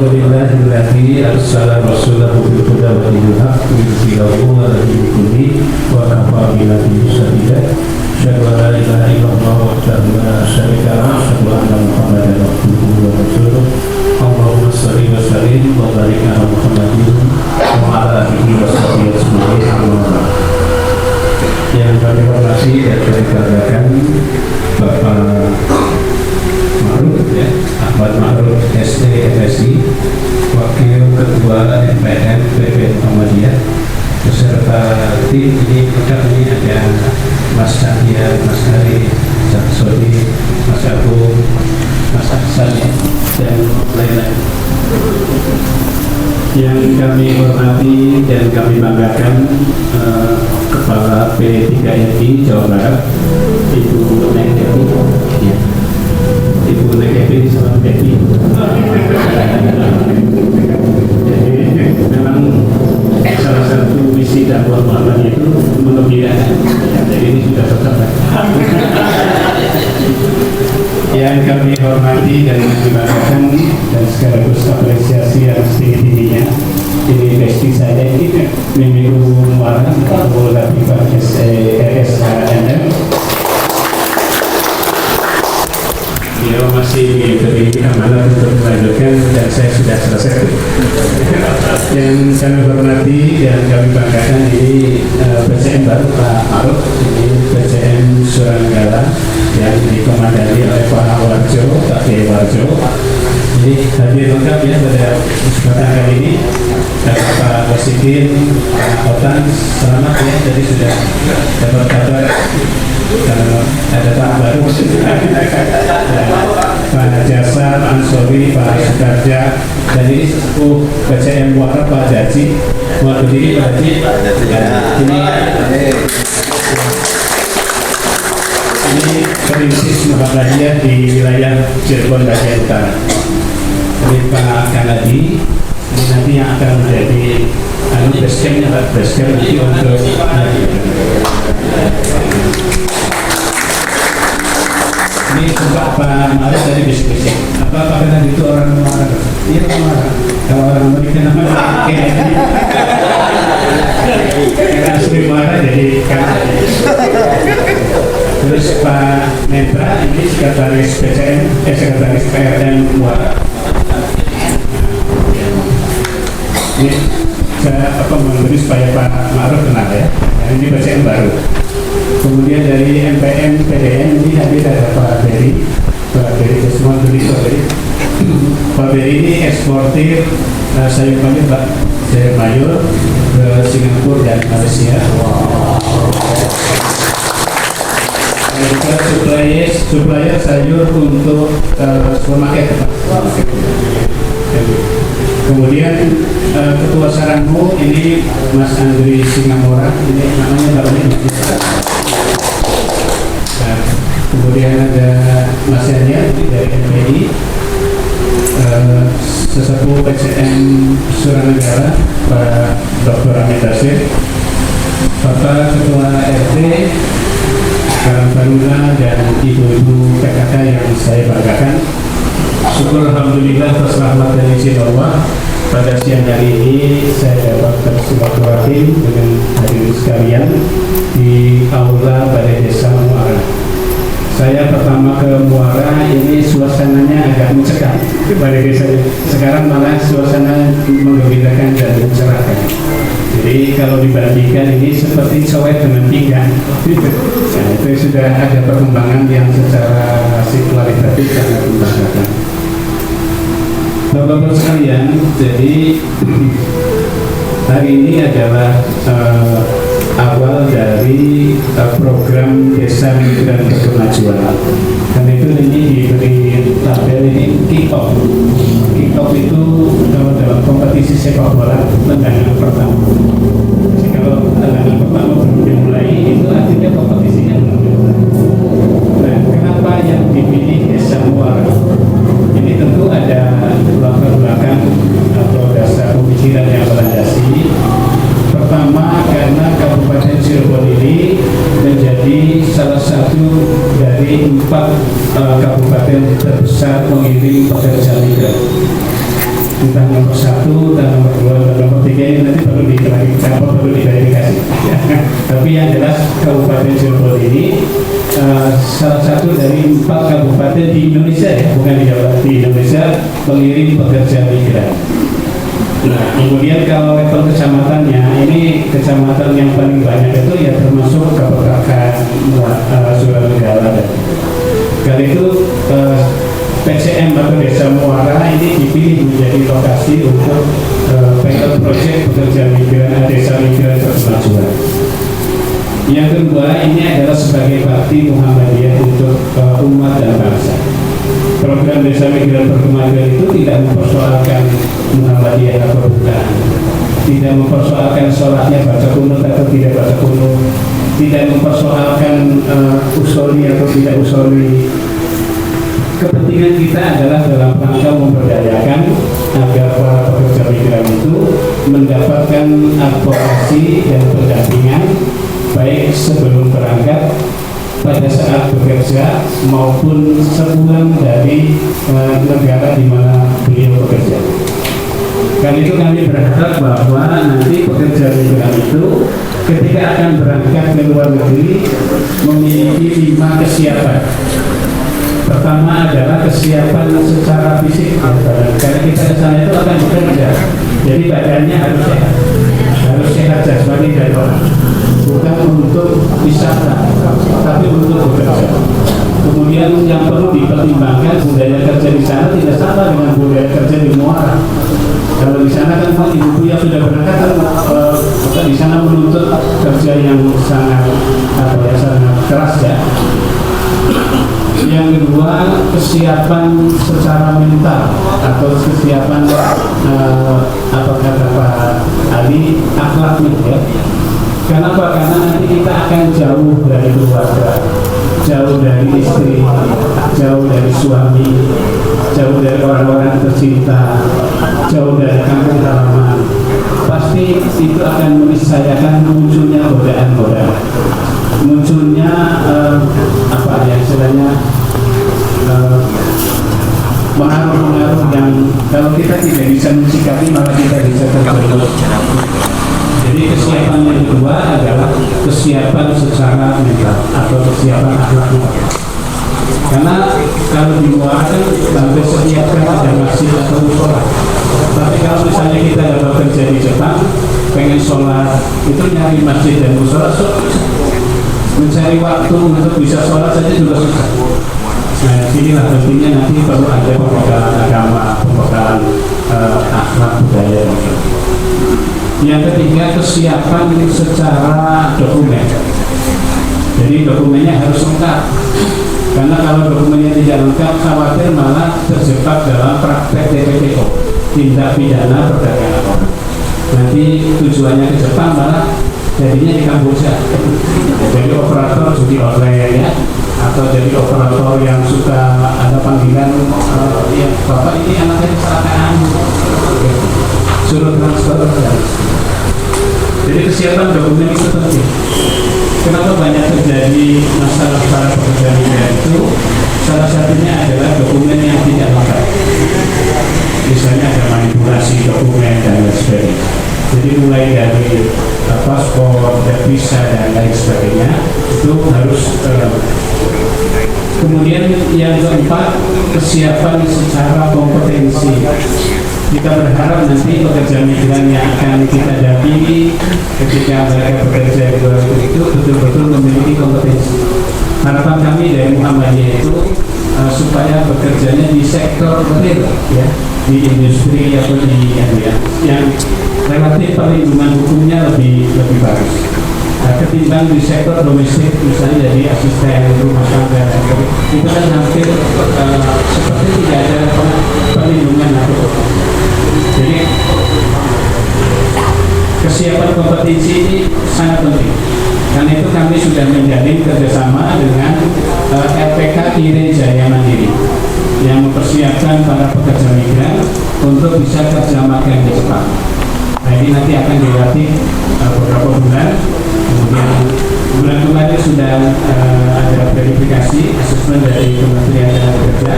Alhamdulillahilladzi arsala rasulahu bil huda wa dinil haqq liyudhhirahu 'ala dini kulli wa kafa billahi shahida. Asyhadu an la ilaha illallah wahdahu la syarika lahu wa asyhadu anna Muhammadan abduhu wa rasuluh. Allahumma shalli wa sallim wa barik ala Muhammadin wa ala alihi wa sahbihi ajma'in. Yang kami hormati dan kami banggakan Bapak Ma'ruf, Ahmad Ma'ruf STFSI, Wakil Ketua MPM PP Muhammadiyah, beserta tim ini ada Mas Cahya, Mas Hari, Jaksoni, Mas Agung, Mas Aksan, dan lain-lain. Yang kami hormati dan kami banggakan Kepala P3MI Jawa Barat, Ibu Nek Devi, ya. Ibu Nek Devi sama Devi. Jadi memang salah satu misi dakwah Muhammadiyah itu mengembirakan. Jadi ini sudah tercapai. Yang kami hormati dan kami banggakan dan sekaligus apresiasi yang setinggi-tingginya, ini besti saya ini Mimiku Muara Abu Latifah SHNM. Dia masih diberi amanah untuk melanjutkan dan saya sudah selesai. Yang kami hormati dan kami banggakan ini PCM baru Pak Ma'ruf, ini PCM Suranggala yang dikomandani oleh Pak Warjo, Pak Kiai Warjo. Jadi hadir lengkap ya pada kesempatan kali ini. Dan Pak Wasikin, Pak Otan, selamat ya, jadi sudah dapat kabar ada Pak baru. Pak Jasa, Pak Ansori, Pak Sukarja, dan ini sesepuh PCM Muara Pak Jaji. Mohon berdiri Pak Jaji. Ini perintis Muhammadiyah di wilayah Cirebon bagian utara. Ini Pak Kanadi, ini nanti yang akan menjadi basecamp nanti untuk ini suka Pak Ma'ruf dari bisik-bisik. Apa Kanadi itu orang Muara? Iya Muara. Kalau orang Amerika namanya Kennedy. Kita asli Muara jadi Kanadi. Terus Pak Netra ini sekretaris PCM, sekretaris PRN Muara. Ini saya memberi supaya Pak Ma'ruf kenal ya. Ini PCM baru. Kemudian dari MPM PDN ini hadir ada Pak Beri, Pak Beri semua beli Pak Beri. Pak Beri ini eksportir sayur mayur Pak, sayur mayur ke Singapura dan Malaysia. Juga supplier sayur untuk supermarket Pak. Kemudian Ketua Sarangmu ini Mas Andri Singamora, ini namanya Bapak. Kemudian ada Mas Yanya dari MPI, sesepuh PCM Suranggala Pak Dr. Amit Dasir, Bapak Ketua RT Karang Taruna dan ibu-ibu PKK yang saya banggakan. Syukur Alhamdulillah atas rahmat dan izin Allah, pada siang hari ini saya dapat bersilaturahim dengan hadirin sekalian di Aula Balai Desa Muara. Saya pertama ke Muara ini suasananya agak mencekam Balai Desa. Sekarang malah suasana menggembirakan dan mencerahkan. Jadi kalau dibandingkan ini seperti cowek dengan pinggang. Nah, itu sudah ada perkembangan yang secara kualitatif sangat membanggakan. Bapak-bapak sekalian, jadi hari ini adalah awal dari program Desa Migran Berkemajuan. Dan itu ini diberi tabel ini kick-off. Kick-off itu kalau dalam kompetisi sepak bola tendangan pertama. Jadi kalau tendangan pertama belum dimulai, itu artinya kompetisinya belum dimulai. Nah, kenapa yang dipilih Desa Muara? Ini tentu ada latar belakang atau dasar pemikiran yang melandasi. Pertama, karena Kabupaten Cirebon ini menjadi salah satu dari 4 kabupaten terbesar mengirim pekerja migran. tentang nomor 1 dan nomor 2 dan nomor 3 ini nanti perlu diverifikasi. Tapi yang jelas Kabupaten Cirebon ini salah satu dari 4 kabupaten di Indonesia, ya, bukan di Jawa, di Indonesia mengirim pekerja migran. Nah, kemudian kalau level kecamatannya, ini kecamatan yang paling banyak itu ya termasuk Kabupaten Suranegara. Kali itu PCM atau Desa Muara ini dipilih menjadi lokasi untuk pilot project pekerja migran desa migran berkemajuan. Yang kedua, ini adalah sebagai bakti Muhammadiyah untuk umat dan bangsa. Program desa migran berkemajuan itu tidak mempersoalkan Muhammadiyah atau bukan, tidak mempersoalkan sholatnya baca kunut atau tidak baca kunut, tidak mempersoalkan usoli atau tidak usoli. Kepentingan kita adalah dalam rangka memberdayakan agar para pekerja migran itu mendapatkan advokasi dan pendampingan baik sebelum berangkat, pada saat bekerja, maupun sepulang dari negara di mana beliau bekerja. Karena itu kami berharap bahwa nanti pekerja migran itu ketika akan berangkat ke luar negeri memiliki 5 kesiapan. Pertama adalah kesiapan secara fisik, karena kita ke sana itu akan bekerja, jadi badannya harus sehat jasmani dan rohani, bukan untuk wisata, tapi untuk bekerja. Kemudian yang perlu dipertimbangkan, budaya kerja di sana tidak sama dengan budaya kerja di Muara. Kalau di sana kan ibu-ibu yang sudah berangkat di sana menuntut kerja yang sangat sangat keras, ya. Yang kedua, kesiapan secara mental atau kesiapan apa kata Pak Ali, akhlaknya, ya. Kenapa? Karena nanti kita akan jauh dari keluarga, jauh dari istri, jauh dari suami, jauh dari orang-orang tercinta, jauh dari kampung halaman. Pasti itu akan meniscayakan munculnya godaan-godaan, munculnya apa ya istilahnya, pengaruh-pengaruh yang kalau kita tidak bisa mencikapi malah kita bisa terjerumus. Jadi kesiapan yang kedua adalah kesiapan secara mental atau kesiapan akhlak. Karena kalau di luar kan sampai setiap kan ada masjid atau musola. Tapi kalau misalnya kita dapat kerja di Jepang, pengen sholat itu nyari masjid dan musola, mencari waktu untuk bisa sholat saja juga susah. Nah, inilah pentingnya nanti perlu ada pembekalan agama, pembekalan akhlak budaya. Yang ketiga, kesiapan secara dokumen. Jadi dokumennya harus lengkap. Karena kalau dokumennya tidak lengkap, khawatir malah terjebak dalam praktek TPPO, tindak pidana perdagangan orang. Nanti tujuannya ke Jepang malah jadinya di Kamboja. Jadi operator judi online, ya, atau jadi operator yang suka ada panggilan, ya bapak ini anaknya kecelakaan, suruh transfer. Jadi kesiapan dokumen itu penting. Kenapa banyak terjadi masalah para pekerja migran itu? Salah satunya adalah dokumen yang tidak lengkap. Misalnya ada manipulasi dokumen dan lain sebagainya. Jadi mulai dari paspor, visa dan lain sebagainya itu harus. Kemudian yang keempat, kesiapan secara kompetensi. Kita berharap nanti pekerja migran yang akan kita dampingi ketika mereka bekerja di luar itu betul-betul memiliki kompetensi. Harapan kami dari Muhammadiyah itu supaya bekerjanya di sektor real, ya, di industri atau di yang relatif perlindungan hukumnya lebih bagus. Ketimbang di sektor domestik, misalnya jadi asisten rumah tangga, itu kan hampir seperti tidak ada perlindungan atau. Jadi kesiapan kompetensi ini sangat penting. Karena itu kami sudah menjalin kerjasama dengan LPK Kirin Jaya Mandiri yang mempersiapkan para pekerja migran untuk bisa kerja magang di Jepang. Nah, ini nanti akan dilatih beberapa bulan, kemudian Bulan kemarin sudah ada verifikasi asesmen dari Kementerian Tenaga Kerja.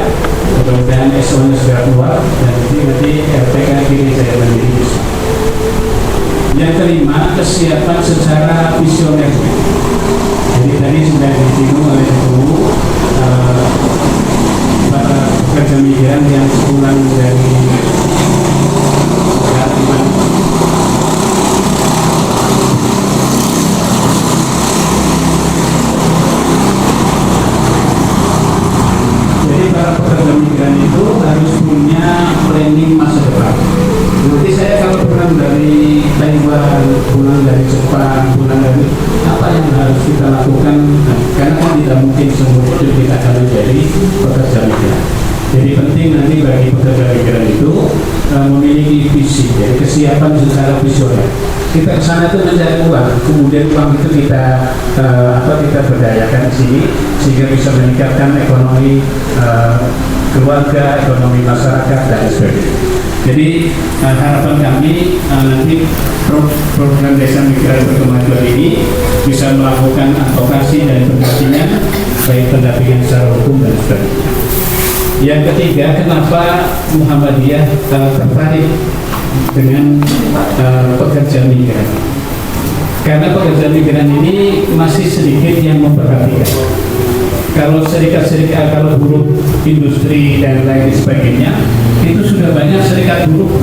Mudah-mudahan SO-nya sudah keluar dan nanti RPK kini saya mandiri. Yang kelima, kesiapan secara visioner. Jadi tadi sudah disinggung oleh Ibu para pekerja migran yang pulang dari pekerja migran itu harus punya planning masa depan. Nanti saya kalau pulang dari Taiwan, pulang dari Jepang, pulang dari apa yang harus kita lakukan, karena kan tidak mungkin semua itu kita akan menjadi pekerja migran. Jadi penting nanti bagi pekerja migran itu memiliki visi, jadi kesiapan secara visioner. Kita ke sana itu mencari uang, kemudian uang itu kita kita berdayakan di sini sehingga bisa meningkatkan ekonomi keluarga, ekonomi masyarakat dan sebagainya. Jadi harapan kami nanti program Desa Migran Berkemajuan ini bisa melakukan advokasi dan pendampingan, baik pendampingan secara hukum dan sebagainya. Yang ketiga, kenapa Muhammadiyah tertarik dengan pekerja migran? Karena pekerja migran ini masih sedikit yang memperhatikan. Kalau serikat-serikat, kalau buruh industri dan lain sebagainya, itu sudah banyak serikat buruh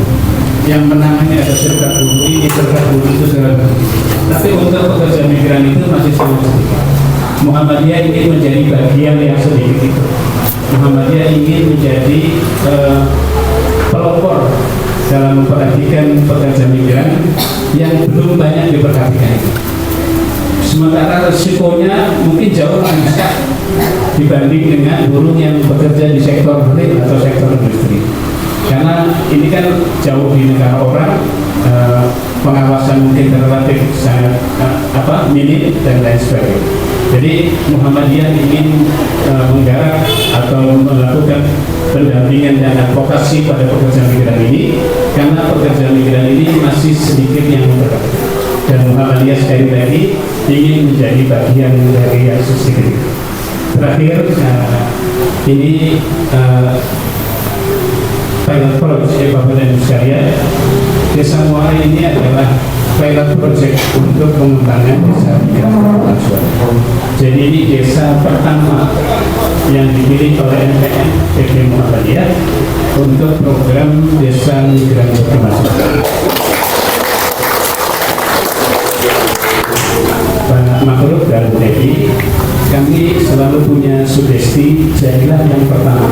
yang menangani, ada serikat buruh ini, serikat buruh itu segala macam. Tapi untuk pekerja migran itu masih sangat sedikit. Muhammadiyah ingin menjadi bagian yang sedikit itu. Muhammadiyah ingin menjadi pelopor dalam memperhatikan pekerja migran yang belum banyak diperhatikan itu. Sementara resikonya mungkin jauh lebih besar dibanding dengan buruh yang bekerja di sektor real atau sektor industri. Karena ini kan jauh di negara orang, pengawasan mungkin relatif sangat minim dan lain sebagainya. Jadi Muhammadiyah ingin menggarap atau melakukan pendampingan dan advokasi pada pekerja migran ini, karena pekerja migran ini masih sedikit yang memperhatikan. Dan Muhammadiyah sekali lagi ingin menjadi bagian dari yang sedikit. Terakhir, ini pilot project Bapak dan Ibu sekalian, Desa Muara ini adalah pilot project untuk pengembangan desa migran berkemajuan. Jadi ini desa pertama yang dipilih oleh MPN PP Muhammadiyah untuk program desa migran berkemajuan. Pak Makhluk dan Bu Devi, kami selalu punya sugesti, jadilah yang pertama,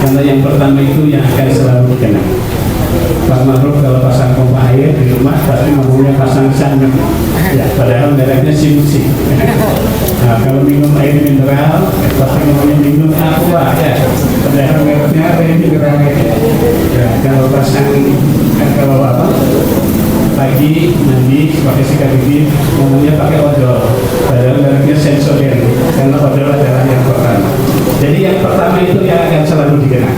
karena yang pertama itu yang akan selalu dikenal. Pak Makhluk kalau pasang pompa air di rumah pasti ngomongnya pasang sangat, ya, padahal mereknya Simusi. Nah, kalau minum air mineral pasti ngomongnya minum aqua, ya, padahal mereknya air mineral. Ya, kalau pasang kalau apa pagi mandi pakai sikat gigi ngomongnya pakai odol, padahal mereknya Sensodyne, karena odol adalah yang pertama. Jadi yang pertama itu yang akan selalu dikenal.